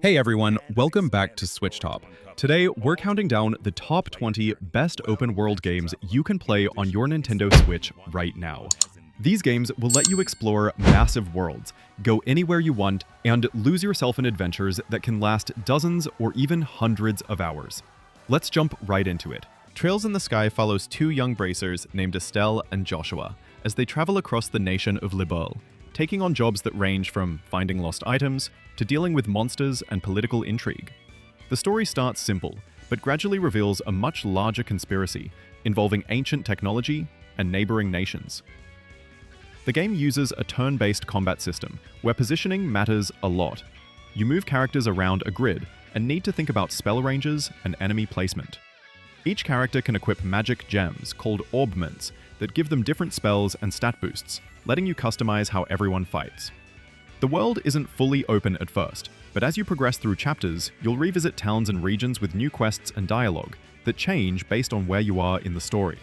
Hey everyone, welcome back to Switch Top. Today, we're counting down the top 20 best open world games you can play on your Nintendo Switch right now. These games will let you explore massive worlds, go anywhere you want, and lose yourself in adventures that can last dozens or even hundreds of hours. Let's jump right into it. Trails in the Sky follows two young bracers named Estelle and Joshua as they travel across the nation of Liberl, taking on jobs that range from finding lost items to dealing with monsters and political intrigue. The story starts simple, but gradually reveals a much larger conspiracy involving ancient technology and neighboring nations. The game uses a turn-based combat system where positioning matters a lot. You move characters around a grid and need to think about spell ranges and enemy placement. Each character can equip magic gems called orbments that give them different spells and stat boosts, letting you customize how everyone fights. The world isn't fully open at first, but as you progress through chapters, you'll revisit towns and regions with new quests and dialogue that change based on where you are in the story.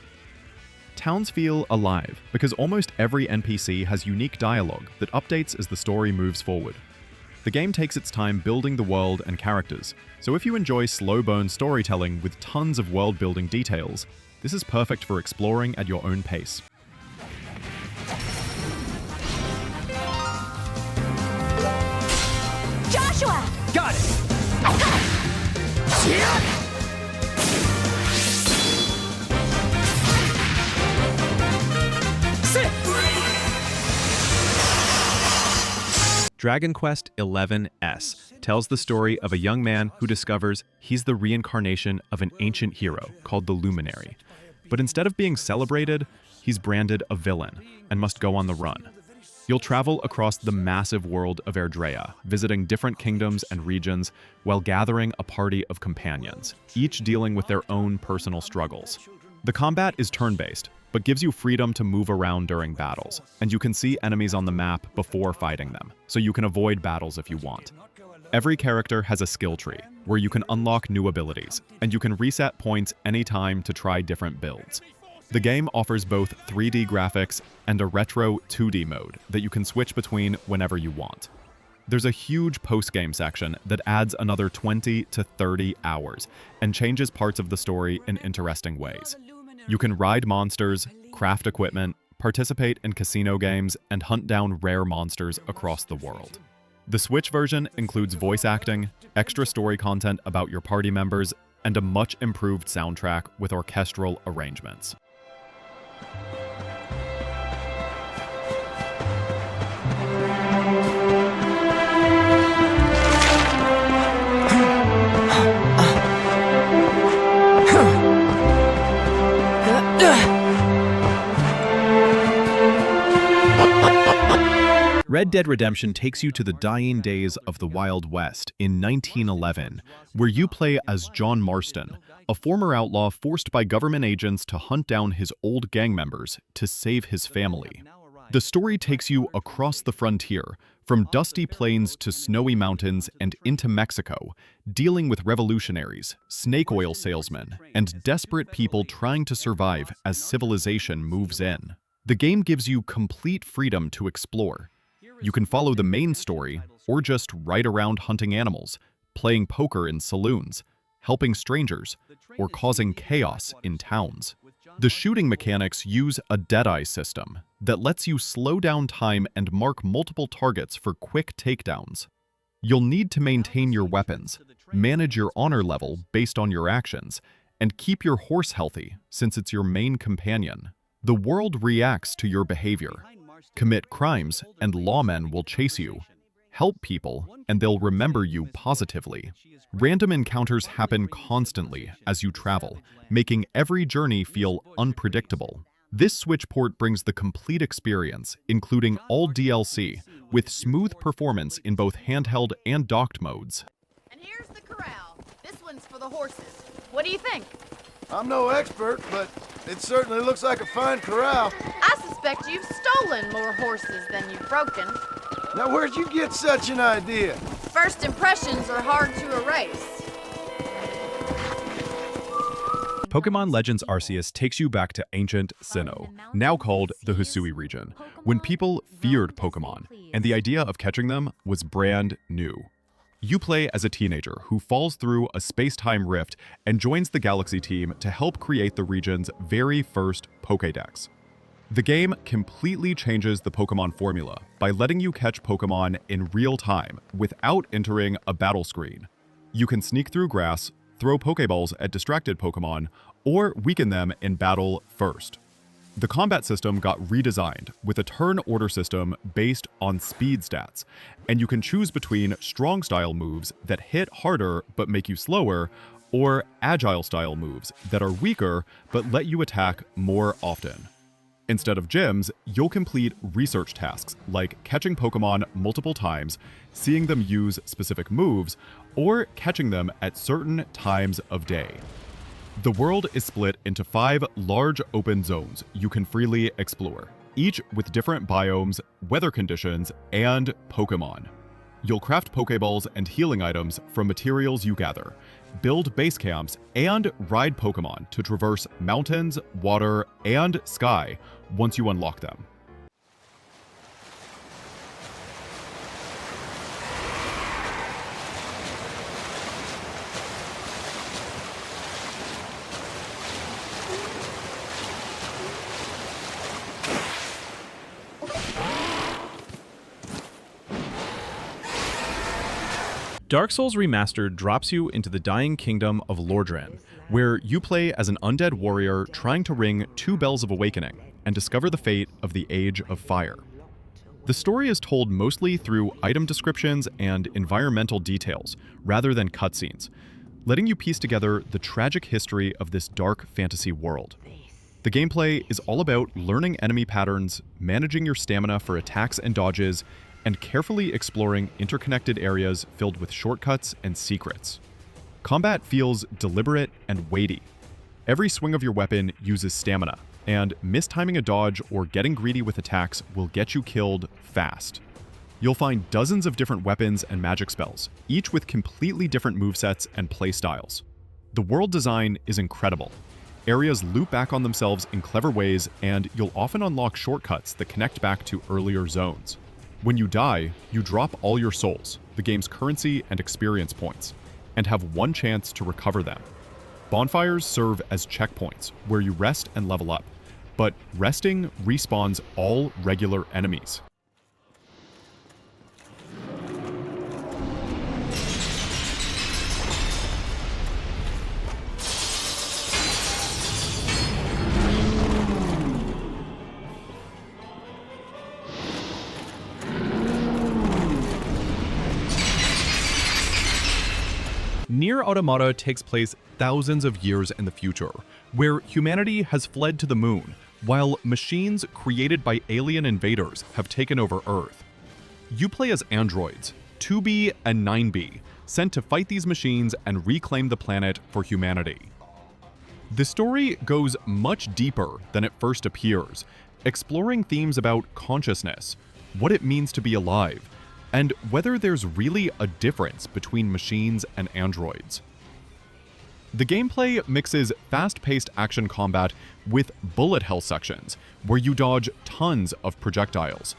Towns feel alive because almost every NPC has unique dialogue that updates as the story moves forward. The game takes its time building the world and characters, so if you enjoy slow-burn storytelling with tons of world-building details, this is perfect for exploring at your own pace. Joshua! Got it! Sit! Dragon Quest XI-S tells the story of a young man who discovers he's the reincarnation of an ancient hero called the Luminary. But instead of being celebrated, he's branded a villain and must go on the run. You'll travel across the massive world of Erdrea, visiting different kingdoms and regions while gathering a party of companions, each dealing with their own personal struggles. The combat is turn-based, but gives you freedom to move around during battles, and you can see enemies on the map before fighting them, so you can avoid battles if you want. Every character has a skill tree, where you can unlock new abilities, and you can reset points anytime to try different builds. The game offers both 3D graphics and a retro 2D mode that you can switch between whenever you want. There's a huge post-game section that adds another 20 to 30 hours and changes parts of the story in interesting ways. You can ride monsters, craft equipment, participate in casino games, and hunt down rare monsters across the world. The Switch version includes voice acting, extra story content about your party members, and a much improved soundtrack with orchestral arrangements. Red Dead Redemption takes you to the dying days of the Wild West in 1911, where you play as John Marston, a former outlaw forced by government agents to hunt down his old gang members to save his family. The story takes you across the frontier, from dusty plains to snowy mountains and into Mexico, dealing with revolutionaries, snake oil salesmen, and desperate people trying to survive as civilization moves in. The game gives you complete freedom to explore. You can follow the main story, or just ride around hunting animals, playing poker in saloons, helping strangers, or causing chaos in towns. The shooting mechanics use a Deadeye system that lets you slow down time and mark multiple targets for quick takedowns. You'll need to maintain your weapons, manage your honor level based on your actions, and keep your horse healthy since it's your main companion. The world reacts to your behavior. Commit crimes, and lawmen will chase you. Help people, and they'll remember you positively. Random encounters happen constantly as you travel, making every journey feel unpredictable. This Switch port brings the complete experience, including all DLC, with smooth performance in both handheld and docked modes. And here's the corral. This one's for the horses. What do you think? I'm no expert, but it certainly looks like a fine corral. I suspect you've stolen more horses than you've broken. Now, where'd you get such an idea? First impressions are hard to erase. Pokémon Legends Arceus takes you back to ancient Sinnoh, now called the Hisui region, when people feared Pokémon, and the idea of catching them was brand new. You play as a teenager who falls through a space-time rift and joins the Galaxy team to help create the region's very first Pokédex. The game completely changes the Pokémon formula by letting you catch Pokémon in real time without entering a battle screen. You can sneak through grass, throw Pokéballs at distracted Pokémon, or weaken them in battle first. The combat system got redesigned with a turn order system based on speed stats, and you can choose between strong style moves that hit harder but make you slower, or agile style moves that are weaker but let you attack more often. Instead of gyms, you'll complete research tasks like catching Pokémon multiple times, seeing them use specific moves, or catching them at certain times of day. The world is split into 5 large open zones you can freely explore, each with different biomes, weather conditions, and Pokémon. You'll craft Pokéballs and healing items from materials you gather, build base camps, and ride Pokémon to traverse mountains, water, and sky once you unlock them. Dark Souls Remastered drops you into the dying kingdom of Lordran, where you play as an undead warrior trying to ring 2 bells of awakening and discover the fate of the Age of Fire. The story is told mostly through item descriptions and environmental details, rather than cutscenes, letting you piece together the tragic history of this dark fantasy world. The gameplay is all about learning enemy patterns, managing your stamina for attacks and dodges, and carefully exploring interconnected areas filled with shortcuts and secrets. Combat feels deliberate and weighty. Every swing of your weapon uses stamina, and mistiming a dodge or getting greedy with attacks will get you killed fast. You'll find dozens of different weapons and magic spells, each with completely different movesets and playstyles. The world design is incredible. Areas loop back on themselves in clever ways, and you'll often unlock shortcuts that connect back to earlier zones. When you die, you drop all your souls, the game's currency and experience points, and have one chance to recover them. Bonfires serve as checkpoints where you rest and level up, but resting respawns all regular enemies. NieR Automata takes place thousands of years in the future, where humanity has fled to the moon, while machines created by alien invaders have taken over Earth. You play as androids, 2B and 9B, sent to fight these machines and reclaim the planet for humanity. The story goes much deeper than it first appears, exploring themes about consciousness, what it means to be alive, and whether there's really a difference between machines and androids. The gameplay mixes fast-paced action combat with bullet hell sections, where you dodge tons of projectiles.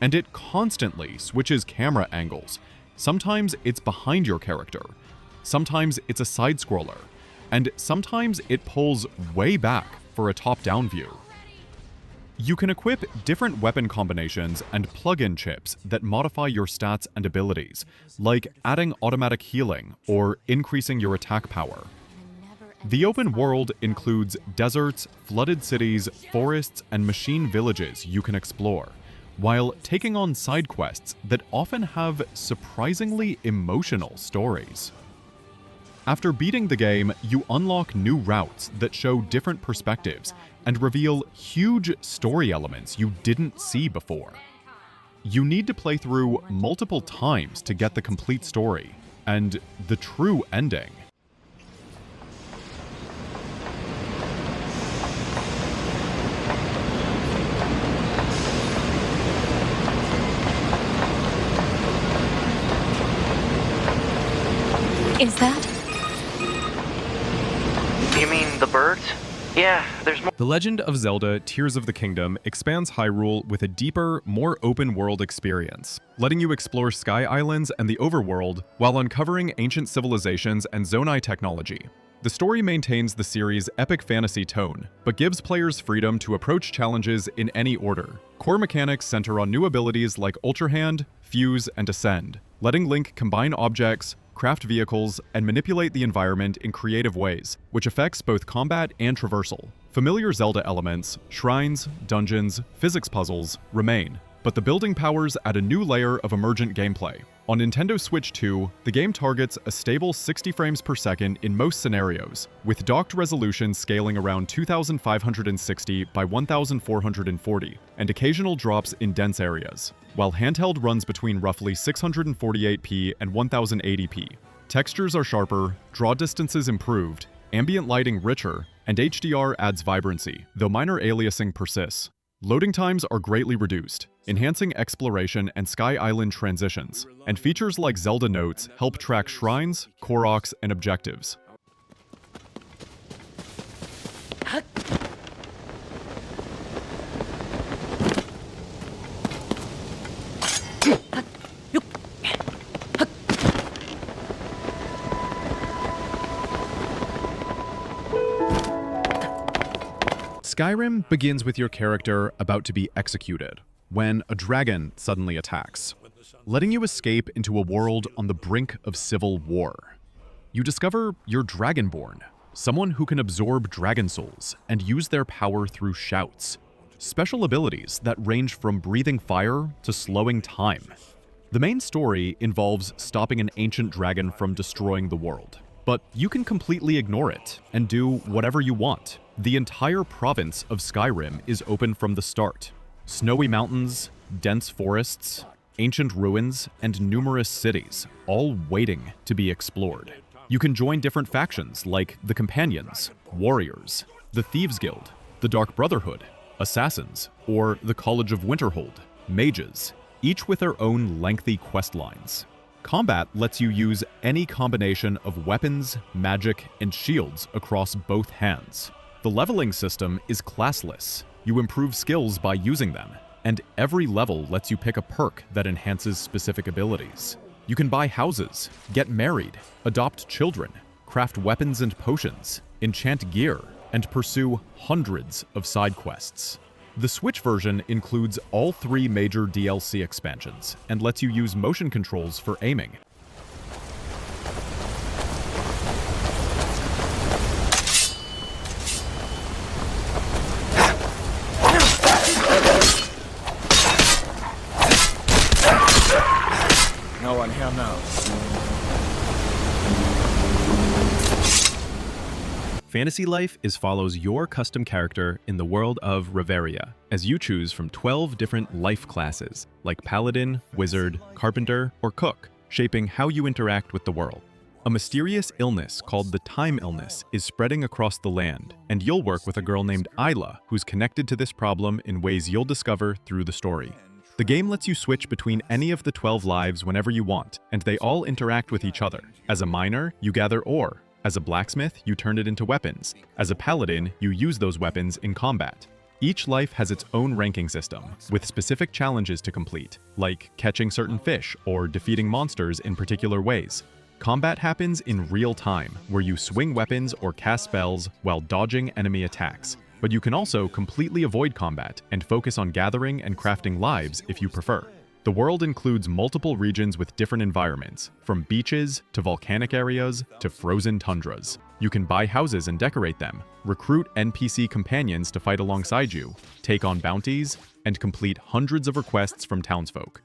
And it constantly switches camera angles. Sometimes it's behind your character, sometimes it's a side-scroller, and sometimes it pulls way back for a top-down view. You can equip different weapon combinations and plug-in chips that modify your stats and abilities, like adding automatic healing or increasing your attack power. The open world includes deserts, flooded cities, forests, and machine villages you can explore, while taking on side quests that often have surprisingly emotional stories. After beating the game, you unlock new routes that show different perspectives and reveal huge story elements you didn't see before. You need to play through multiple times to get the complete story and the true ending. Is that? You mean the birds? Yeah, there's more. The Legend of Zelda Tears of the Kingdom expands Hyrule with a deeper, more open-world experience, letting you explore Sky Islands and the overworld while uncovering ancient civilizations and Zonai technology. The story maintains the series' epic fantasy tone, but gives players freedom to approach challenges in any order. Core mechanics center on new abilities like Ultra Hand, Fuse, and Ascend, letting Link combine objects, craft vehicles, and manipulate the environment in creative ways, which affects both combat and traversal. Familiar Zelda elements, shrines, dungeons, physics puzzles, remain, but the building powers add a new layer of emergent gameplay. On Nintendo Switch 2, the game targets a stable 60 frames per second in most scenarios, with docked resolution scaling around 2560 by 1440, and occasional drops in dense areas, while handheld runs between roughly 648p and 1080p. Textures are sharper, draw distances improved, ambient lighting richer, and HDR adds vibrancy, though minor aliasing persists. Loading times are greatly reduced, enhancing exploration and Sky Island transitions, and features like Zelda Notes help track shrines, Koroks, and objectives. Skyrim begins with your character about to be executed, when a dragon suddenly attacks, letting you escape into a world on the brink of civil war. You discover you're Dragonborn, someone who can absorb dragon souls and use their power through shouts, special abilities that range from breathing fire to slowing time. The main story involves stopping an ancient dragon from destroying the world, but you can completely ignore it and do whatever you want. The entire province of Skyrim is open from the start. Snowy mountains, dense forests, ancient ruins, and numerous cities, all waiting to be explored. You can join different factions like the Companions, Warriors, the Thieves Guild, the Dark Brotherhood, Assassins, or the College of Winterhold, Mages, each with their own lengthy quest lines. Combat lets you use any combination of weapons, magic, and shields across both hands. The leveling system is classless. You improve skills by using them, and every level lets you pick a perk that enhances specific abilities. You can buy houses, get married, adopt children, craft weapons and potions, enchant gear, and pursue hundreds of side quests. The Switch version includes all 3 major DLC expansions and lets you use motion controls for aiming. No one here knows. Fantasy Life follows your custom character in the world of Reveria, as you choose from 12 different life classes, like Paladin, Wizard, Carpenter, or Cook, shaping how you interact with the world. A mysterious illness called the Time Illness is spreading across the land, and you'll work with a girl named Isla, who's connected to this problem in ways you'll discover through the story. The game lets you switch between any of the 12 lives whenever you want, and they all interact with each other. As a miner, you gather ore. As a blacksmith, you turn it into weapons. As a paladin, you use those weapons in combat. Each life has its own ranking system, with specific challenges to complete, like catching certain fish or defeating monsters in particular ways. Combat happens in real time, where you swing weapons or cast spells while dodging enemy attacks. But you can also completely avoid combat and focus on gathering and crafting lives if you prefer. The world includes multiple regions with different environments, from beaches to volcanic areas to frozen tundras. You can buy houses and decorate them, recruit NPC companions to fight alongside you, take on bounties, and complete hundreds of requests from townsfolk.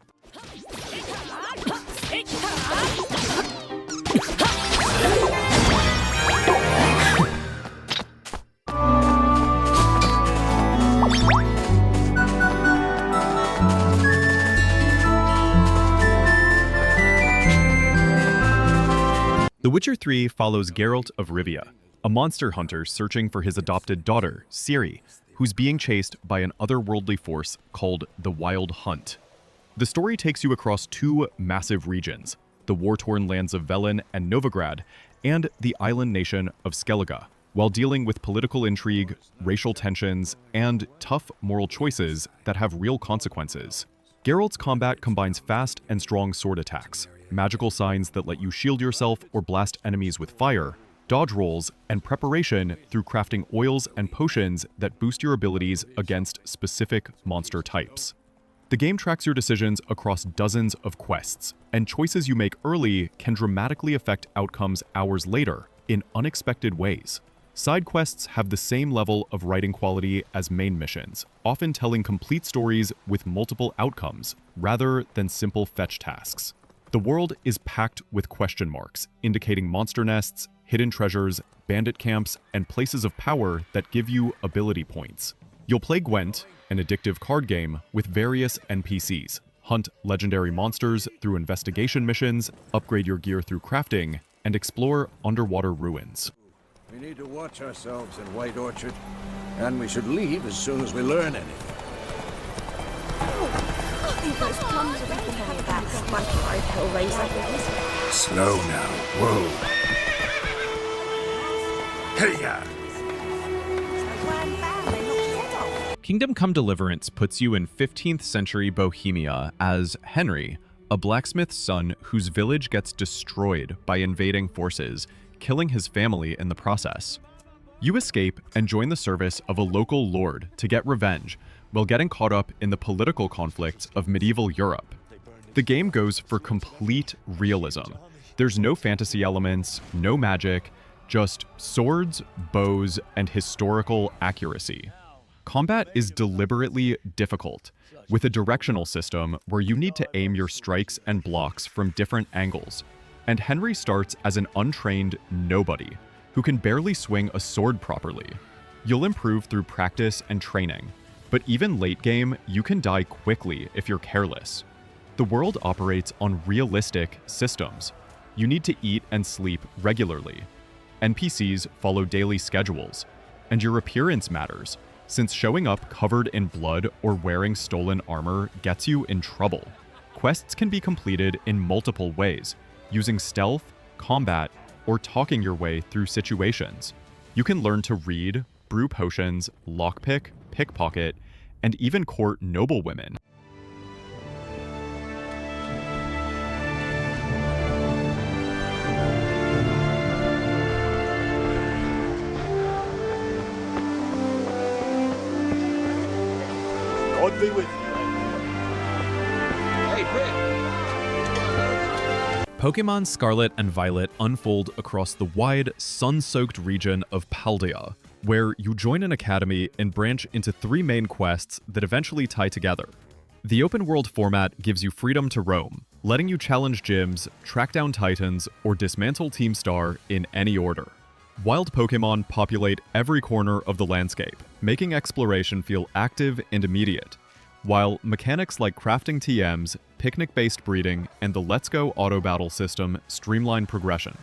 The Witcher 3 follows Geralt of Rivia, a monster hunter searching for his adopted daughter, Ciri, who's being chased by an otherworldly force called the Wild Hunt. The story takes you across 2 massive regions, the war-torn lands of Velen and Novigrad, and the island nation of Skellige. while dealing with political intrigue, racial tensions, and tough moral choices that have real consequences. Geralt's combat combines fast and strong sword attacks, magical signs that let you shield yourself or blast enemies with fire, dodge rolls, and preparation through crafting oils and potions that boost your abilities against specific monster types. The game tracks your decisions across dozens of quests, and choices you make early can dramatically affect outcomes hours later in unexpected ways. Side quests have the same level of writing quality as main missions, often telling complete stories with multiple outcomes, rather than simple fetch tasks. The world is packed with question marks, indicating monster nests, hidden treasures, bandit camps, and places of power that give you ability points. You'll play Gwent, an addictive card game, with various NPCs, hunt legendary monsters through investigation missions, upgrade your gear through crafting, and explore underwater ruins. We need to watch ourselves in White Orchard, and we should leave as soon as we learn anything. Those plums are making me back on my 5-hill razor. Slow now. Whoa. Hey-ya! Kingdom Come Deliverance puts you in 15th century Bohemia as Henry, a blacksmith's son whose village gets destroyed by invading forces, killing his family in the process. You escape and join the service of a local lord to get revenge, while getting caught up in the political conflicts of medieval Europe. The game goes for complete realism. There's no fantasy elements, no magic, just swords, bows, and historical accuracy. Combat is deliberately difficult, with a directional system where you need to aim your strikes and blocks from different angles. And Henry starts as an untrained nobody who can barely swing a sword properly. You'll improve through practice and training, but even late game, you can die quickly if you're careless. The world operates on realistic systems. You need to eat and sleep regularly. NPCs follow daily schedules, and your appearance matters, since showing up covered in blood or wearing stolen armor gets you in trouble. Quests can be completed in multiple ways, using stealth, combat, or talking your way through situations. You can learn to read, brew potions, lockpick, pickpocket, and even court noblewomen. God be with you. Hey, Rick. Pokémon Scarlet and Violet unfold across the wide, sun-soaked region of Paldea, where you join an academy and branch into 3 main quests that eventually tie together. The open-world format gives you freedom to roam, letting you challenge gyms, track down titans, or dismantle Team Star in any order. Wild Pokémon populate every corner of the landscape, making exploration feel active and immediate, while mechanics like crafting TMs, picnic-based breeding, and the Let's Go auto battle system streamline progression.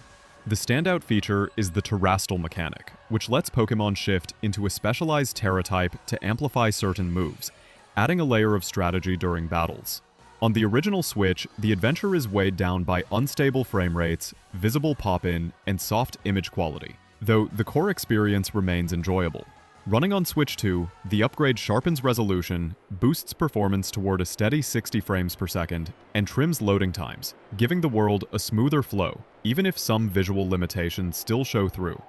The standout feature is the Terastal mechanic, which lets Pokémon shift into a specialized Terra type to amplify certain moves, adding a layer of strategy during battles. On the original Switch, the adventure is weighed down by unstable frame rates, visible pop-in, and soft image quality, though the core experience remains enjoyable. Running on Switch 2, the upgrade sharpens resolution, boosts performance toward a steady 60 frames per second, and trims loading times, giving the world a smoother flow, even if some visual limitations still show through.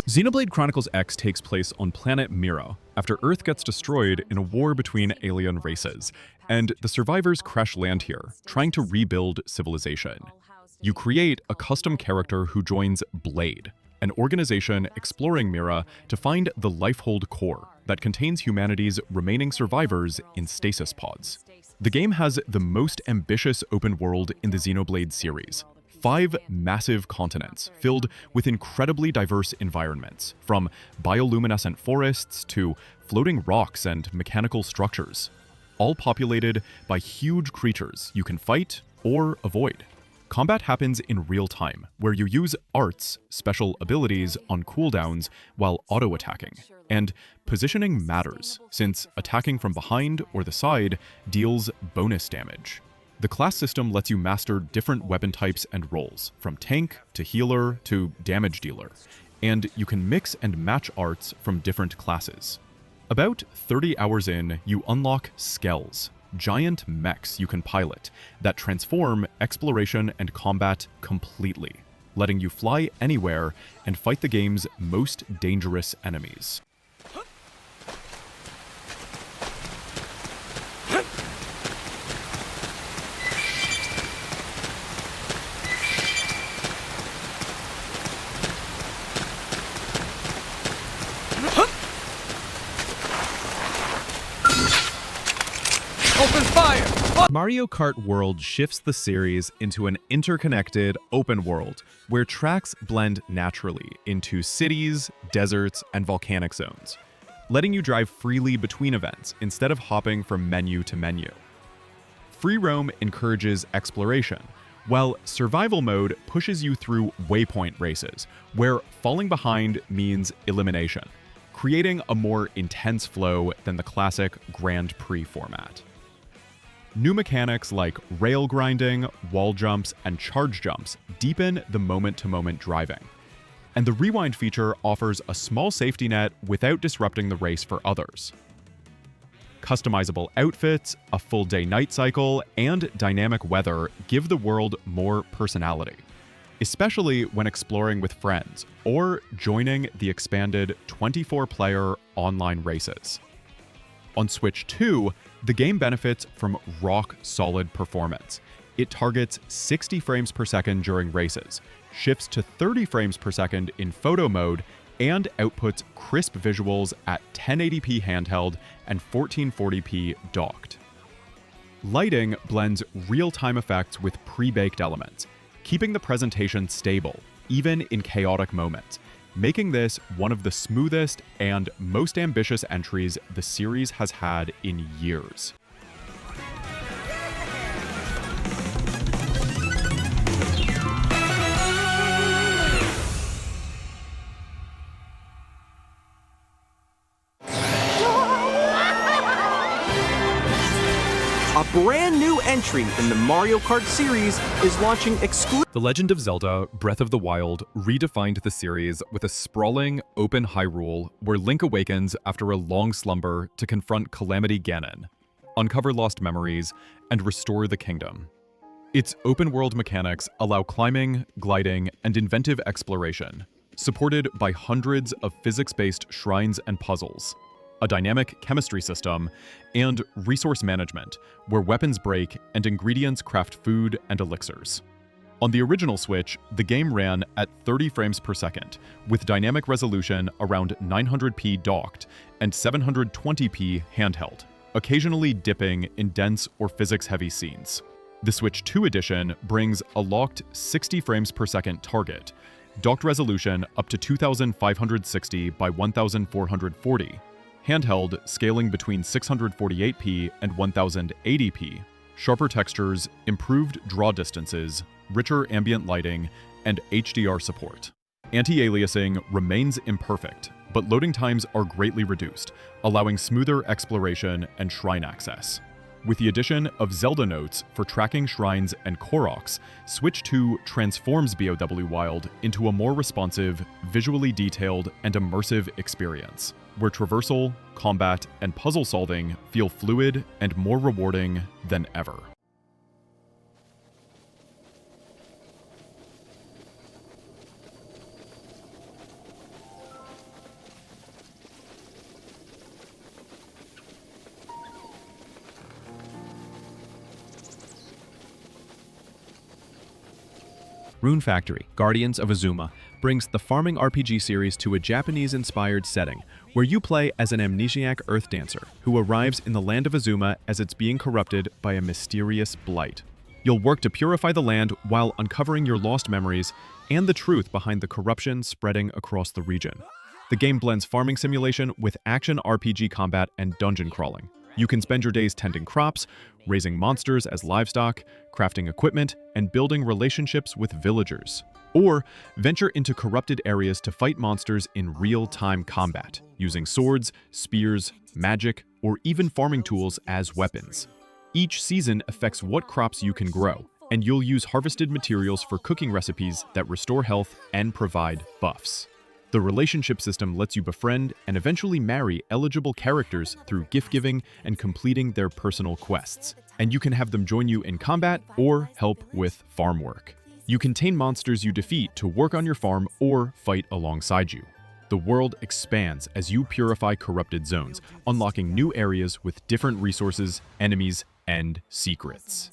Xenoblade Chronicles X takes place on planet Mira, after Earth gets destroyed in a war between alien races, and the survivors crash land here, trying to rebuild civilization. You create a custom character who joins Blade, an organization exploring Mira to find the Lifehold core that contains humanity's remaining survivors in stasis pods. The game has the most ambitious open world in the Xenoblade series. 5 massive continents filled with incredibly diverse environments, from bioluminescent forests to floating rocks and mechanical structures, all populated by huge creatures you can fight or avoid. Combat happens in real time, where you use arts, special abilities, on cooldowns while auto-attacking. And positioning matters, since attacking from behind or the side deals bonus damage. The class system lets you master different weapon types and roles, from tank to healer to damage dealer, and you can mix and match arts from different classes. About 30 hours in, you unlock Skells, giant mechs you can pilot that transform exploration and combat completely, letting you fly anywhere and fight the game's most dangerous enemies. Mario Kart World shifts the series into an interconnected open world where tracks blend naturally into cities, deserts, and volcanic zones, letting you drive freely between events instead of hopping from menu to menu. Free roam encourages exploration, while survival mode pushes you through waypoint races, where falling behind means elimination, creating a more intense flow than the classic Grand Prix format. New mechanics like rail grinding, wall jumps, and charge jumps deepen the moment-to-moment driving. And the rewind feature offers a small safety net without disrupting the race for others. Customizable outfits, a full day-night cycle, and dynamic weather give the world more personality, especially when exploring with friends or joining the expanded 24-player online races. On Switch 2, the game benefits from rock-solid performance. It targets 60 frames per second during races, shifts to 30 frames per second in photo mode, and outputs crisp visuals at 1080p handheld and 1440p docked. Lighting blends real-time effects with pre-baked elements, keeping the presentation stable, even in chaotic moments, making this one of the smoothest and most ambitious entries the series has had in years. A brand new entry in the Mario Kart series is launching exclusively. The Legend of Zelda: Breath of the Wild redefined the series with a sprawling, open Hyrule where Link awakens after a long slumber to confront Calamity Ganon, uncover lost memories, and restore the kingdom. Its open-world mechanics allow climbing, gliding, and inventive exploration, supported by hundreds of physics-based shrines and puzzles, a dynamic chemistry system, and resource management, where weapons break and ingredients craft food and elixirs. On the original Switch, the game ran at 30 frames per second, with dynamic resolution around 900p docked and 720p handheld, occasionally dipping in dense or physics-heavy scenes. The Switch 2 edition brings a locked 60 frames per second target, docked resolution up to 2560 by 1440, handheld scaling between 648p and 1080p, sharper textures, improved draw distances, richer ambient lighting, and HDR support. Anti-aliasing remains imperfect, but loading times are greatly reduced, allowing smoother exploration and shrine access. With the addition of Zelda notes for tracking shrines and Koroks, Switch 2 transforms BOW Wild into a more responsive, visually detailed, and immersive experience, where traversal, combat, and puzzle solving feel fluid and more rewarding than ever. Rune Factory, Guardians of Azuma, brings the farming RPG series to a Japanese-inspired setting, where you play as an amnesiac earth dancer who arrives in the land of Azuma as it's being corrupted by a mysterious blight. You'll work to purify the land while uncovering your lost memories and the truth behind the corruption spreading across the region. The game blends farming simulation with action RPG combat and dungeon crawling, You can spend your days tending crops, raising monsters as livestock, crafting equipment, and building relationships with villagers. Or venture into corrupted areas to fight monsters in real-time combat, using swords, spears, magic, or even farming tools as weapons. Each season affects what crops you can grow, and you'll use harvested materials for cooking recipes that restore health and provide buffs. The relationship system lets you befriend and eventually marry eligible characters through gift-giving and completing their personal quests, and you can have them join you in combat or help with farm work. You can tame monsters you defeat to work on your farm or fight alongside you. The world expands as you purify corrupted zones, unlocking new areas with different resources, enemies, and secrets.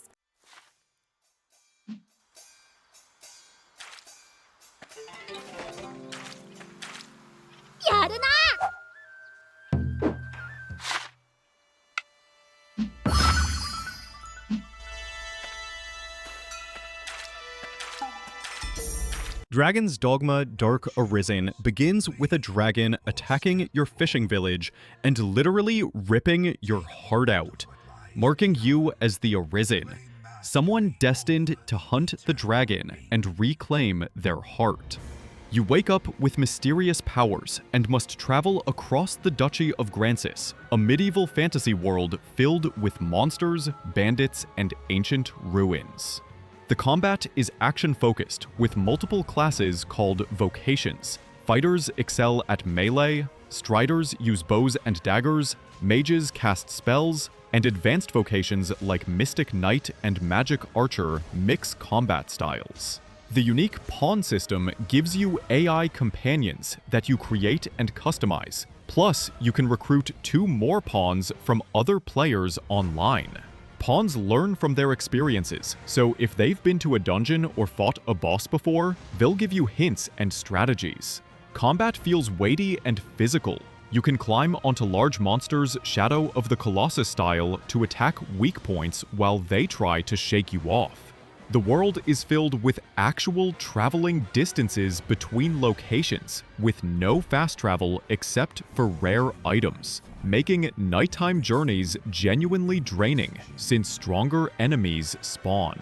Dragon's Dogma Dark Arisen begins with a dragon attacking your fishing village and literally ripping your heart out, marking you as the Arisen, someone destined to hunt the dragon and reclaim their heart. You wake up with mysterious powers and must travel across the Duchy of Grancis, a medieval fantasy world filled with monsters, bandits, and ancient ruins. The combat is action-focused, with multiple classes called vocations. Fighters excel at melee, striders use bows and daggers, mages cast spells, and advanced vocations like Mystic Knight and Magic Archer mix combat styles. The unique pawn system gives you AI companions that you create and customize. Plus, you can recruit 2 more pawns from other players online. Pawns learn from their experiences, so if they've been to a dungeon or fought a boss before, they'll give you hints and strategies. Combat feels weighty and physical. You can climb onto large monsters Shadow of the Colossus style to attack weak points while they try to shake you off. The world is filled with actual traveling distances between locations, with no fast travel except for rare items, making nighttime journeys genuinely draining since stronger enemies spawn.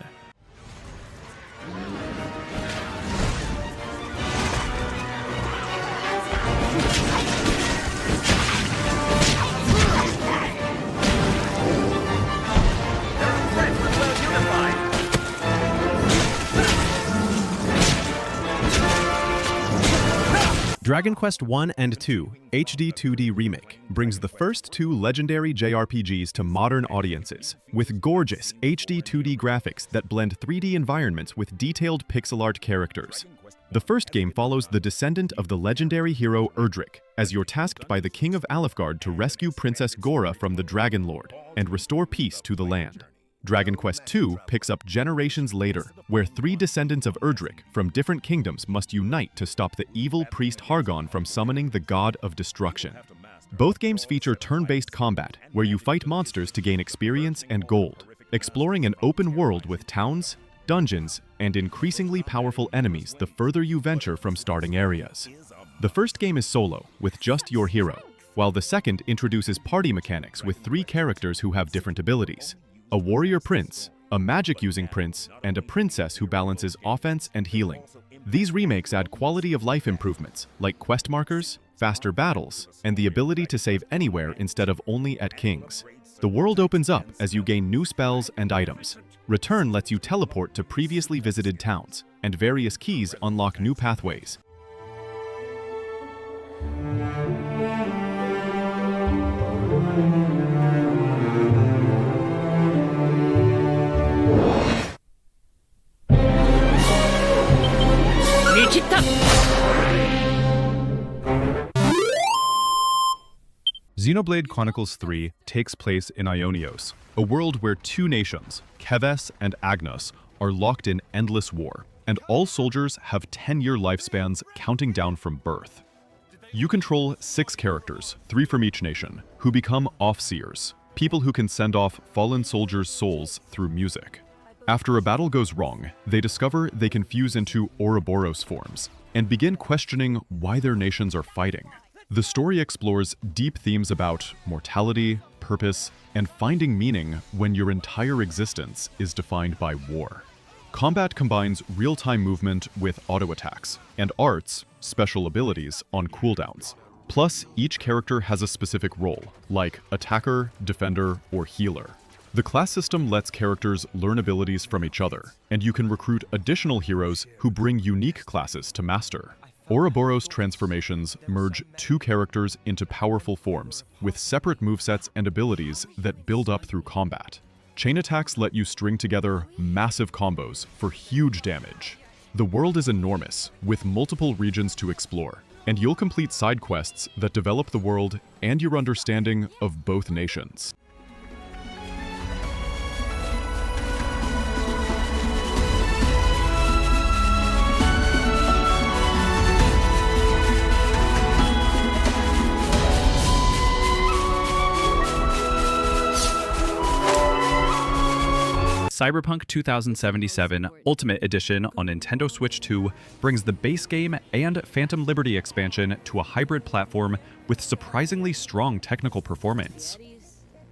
Dragon Quest I and II HD 2D Remake brings the first 2 legendary JRPGs to modern audiences, with gorgeous HD 2D graphics that blend 3D environments with detailed pixel art characters. The first game follows the descendant of the legendary hero Erdrick, as you're tasked by the King of Alefgard to rescue Princess Gora from the Dragon Lord and restore peace to the land. Dragon Quest II picks up generations later, where 3 descendants of Erdrick from different kingdoms must unite to stop the evil priest Hargon from summoning the god of destruction. Both games feature turn-based combat, where you fight monsters to gain experience and gold, exploring an open world with towns, dungeons, and increasingly powerful enemies the further you venture from starting areas. The first game is solo, with just your hero, while the second introduces party mechanics with 3 characters who have different abilities: a warrior prince, a magic-using prince, and a princess who balances offense and healing. These remakes add quality-of-life improvements, like quest markers, faster battles, and the ability to save anywhere instead of only at King's. The world opens up as you gain new spells and items. Return lets you teleport to previously visited towns, and various keys unlock new pathways. Xenoblade Chronicles 3 takes place in Ionios, a world where 2 nations, Keves and Agnos, are locked in endless war, and all soldiers have 10-year lifespans counting down from birth. You control 6 characters, 3 from each nation, who become Offseers, people who can send off fallen soldiers' souls through music. After a battle goes wrong, they discover they can fuse into Ouroboros forms, and begin questioning why their nations are fighting. The story explores deep themes about mortality, purpose and finding meaning when your entire existence is defined by war. Combat combines real-time movement with auto-attacks, and arts, special abilities, on cooldowns. Plus, each character has a specific role, like attacker, defender, or healer. The class system lets characters learn abilities from each other, and you can recruit additional heroes who bring unique classes to master. Ouroboros transformations merge two characters into powerful forms, with separate movesets and abilities that build up through combat. Chain attacks let you string together massive combos for huge damage. The world is enormous, with multiple regions to explore, and you'll complete side quests that develop the world and your understanding of both nations. Cyberpunk 2077 Ultimate Edition on Nintendo Switch 2 brings the base game and Phantom Liberty expansion to a hybrid platform with surprisingly strong technical performance.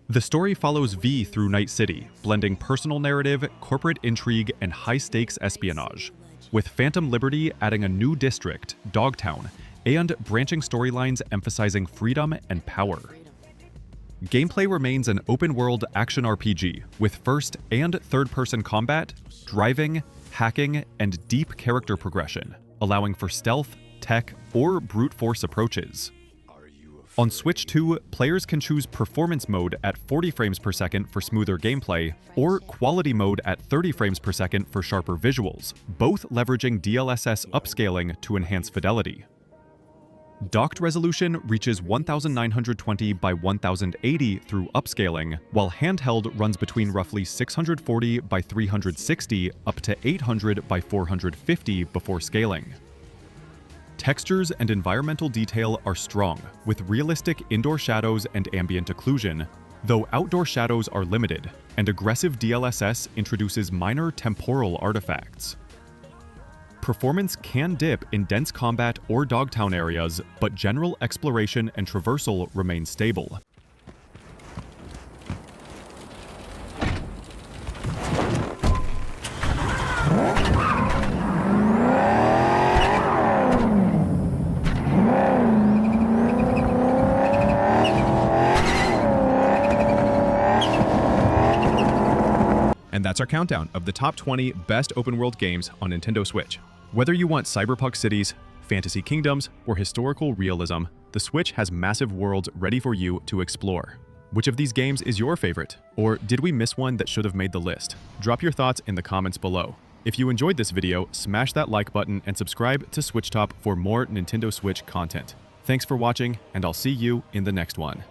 The story follows V through Night City, blending personal narrative, corporate intrigue, and high-stakes espionage, with Phantom Liberty adding a new district, Dogtown, and branching storylines emphasizing freedom and power. Gameplay remains an open-world action RPG with first- and third-person combat, driving, hacking, and deep character progression, allowing for stealth, tech, or brute force approaches. On Switch 2, players can choose Performance Mode at 40 frames per second for smoother gameplay, or Quality Mode at 30 frames per second for sharper visuals, both leveraging DLSS upscaling to enhance fidelity. Docked resolution reaches 1920 by 1080 through upscaling, while handheld runs between roughly 640 by 360 up to 800 by 450 before scaling. Textures and environmental detail are strong, with realistic indoor shadows and ambient occlusion, though outdoor shadows are limited, and aggressive DLSS introduces minor temporal artifacts. Performance can dip in dense combat or Dogtown areas, but general exploration and traversal remain stable. And that's our countdown of the top 20 best open-world games on Nintendo Switch. Whether you want cyberpunk cities, fantasy kingdoms, or historical realism, the Switch has massive worlds ready for you to explore. Which of these games is your favorite? Or did we miss one that should have made the list? Drop your thoughts in the comments below. If you enjoyed this video, smash that like button and subscribe to Switch Top for more Nintendo Switch content. Thanks for watching, and I'll see you in the next one.